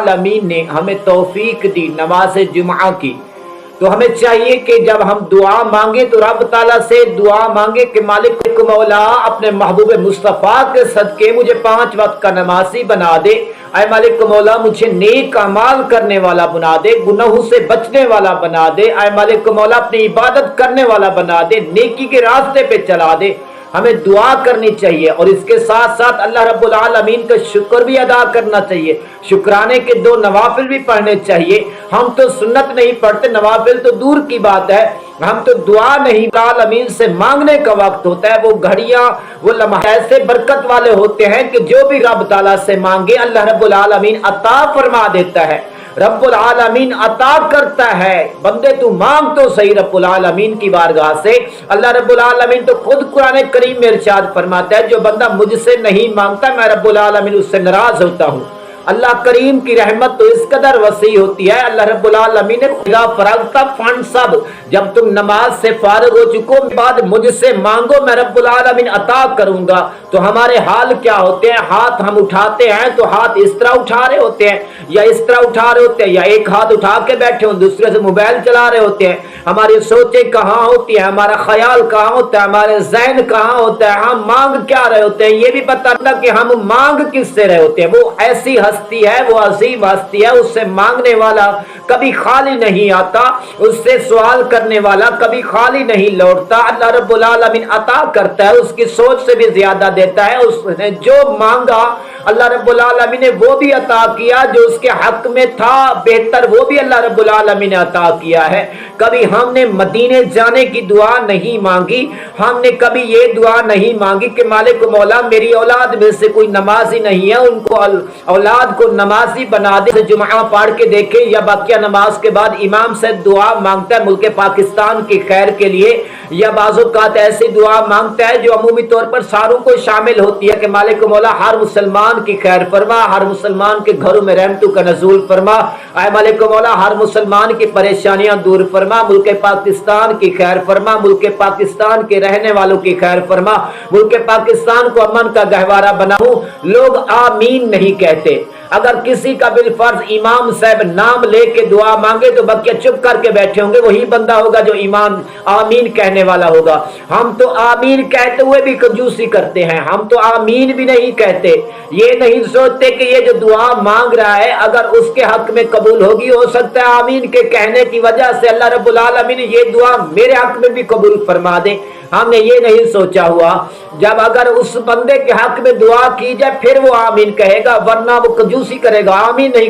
आलमीन ने हमें तौफीक दी नमाज जुमा की, तो हमें चाहिए कि जब हम दुआ मांगे तो रब ताला से दुआ मांगे कि मालिक मौला अपने महबूब मुस्तफ़ा के सदके मुझे 5 वक्त का नमाजी बना दे। ऐ मालिक मौला मुझे नेक अमाल करने वाला बना दे, गुनाहों से बचने वाला बना दे। ऐ मालिक मौला अपनी इबादत करने वाला बना दे, नेकी के रास्ते पे चला दे। हमें दुआ करनी चाहिए और इसके साथ साथ अल्लाह रब्बुल आलमीन का शुक्र भी अदा करना चाहिए। शुक्राने के 2 नवाफिल भी पढ़ने चाहिए। हम तो सुन्नत नहीं पढ़ते, नवाफिल तो दूर की बात है। हम तो दुआ नहीं, आलमीन से मांगने का वक्त होता है। वो घड़ियां, वो लम्हे ऐसे बरकत वाले होते हैं कि जो भी रब ताला से मांगे अल्लाह रब्बुल आलमीन अता फरमा देता है, रब्बुल आलमीन अता करता है। बंदे तू मांग तो सही रब्बुल आलमीन की बारगाह से। अल्लाह रब्बुल आलमीन तो खुद कुरान करीम में इरशाद फरमाता है, जो बंदा मुझसे नहीं मांगता मैं रब्बुल आलमीन उससे नाराज होता हूँ। अल्लाह करीम की रहमत तो इस कदर वसी होती है। अल्लाह रब्बुल आलमीन ने फरागता फन सब, जब तुम नमाज से फारिग हो चुको बाद मुझसे मांगो मैं रब्बुल आलमीन अता करूंगा। तो हमारे हाल क्या होते हैं, हाथ हम उठाते हैं तो हाथ इस तरह उठा रहे होते हैं या इस तरह उठा रहे होते हैं, या एक हाथ उठा के बैठे हो दूसरे से मोबाइल चला रहे होते हैं। हमारी सोचें कहाँ होती है, हमारा ख्याल कहाँ होता है, हमारे ज़हन कहाँ होता है, हम मांग क्या रहे होते हैं ये भी पता नहीं कि हम मांग किससे रहे होते हैं। वो ऐसी हस्ती है, वो अजीम हस्ती है, उससे मांगने वाला कभी खाली नहीं आता, उससे सवाल करने वाला कभी खाली नहीं लौटता। अल्लाह रब्बुल आलमीन अता करता है, उसकी सोच से भी ज्यादा देता है। उसने जो मांगा अल्लाह रब्बुल आलमीन ने वो भी अता किया, जो उसके हक में था बेहतर वो भी अल्लाह रब्बुल आलमीन ने अता किया है। कभी हमने मदीने जाने की दुआ नहीं मांगी, हमने कभी ये दुआ नहीं मांगी कि मालिक मौला मेरी औलाद में से कोई नमाजी नहीं है, उनको औलाद को नमाजी बना दे। जुमा पढ़ के देखे या बाकिया नमाज के बाद इमाम से दुआ मांगता है मुल्क पाकिस्तान की खैर के लिए, या बाज़-ओ-क़ात ऐसी दुआ मांगता है जो अमूमी तौर पर सारों को शामिल होती है कि मालिक मौला हर मुसलमान की खैर फरमा, हर मुसलमान के घरों में रहमतों का नज़ूल फरमा। ऐ मालिक मौला हर मुसलमान की परेशानियां दूर फरमा, मुल्क पाकिस्तान की खैर फरमा, मुल्क पाकिस्तान के रहने वालों की खैर फरमा, मुल्क पाकिस्तान को अमन का गहवारा बनाओ। लोग आमीन नहीं कहते। अगर किसी का बिलफर्ज इमाम साहब नाम लेके दुआ मांगे तो बच्चे चुप करके बैठे होंगे, वही बंदा होगा जो इमाम आमीन कहने वाला होगा। हम तो आमीन कहते हुए भी कंजूसी करते हैं, हम तो आमीन भी नहीं कहते। ये नहीं सोचते कि ये जो दुआ मांग रहा है अगर उसके हक में कबूल होगी, हो सकता है आमीन के कहने की वजह से अल्लाह रब्बुल आलमीन ये दुआ मेरे हक में भी कबूल फरमा दे। हमने ये नहीं सोचा हुआ। जब अगर उस बंदे के हक में दुआ की जाए फिर वो आमीन कहेगा, वरना वो कंजूसी करेगा, आमीन नहीं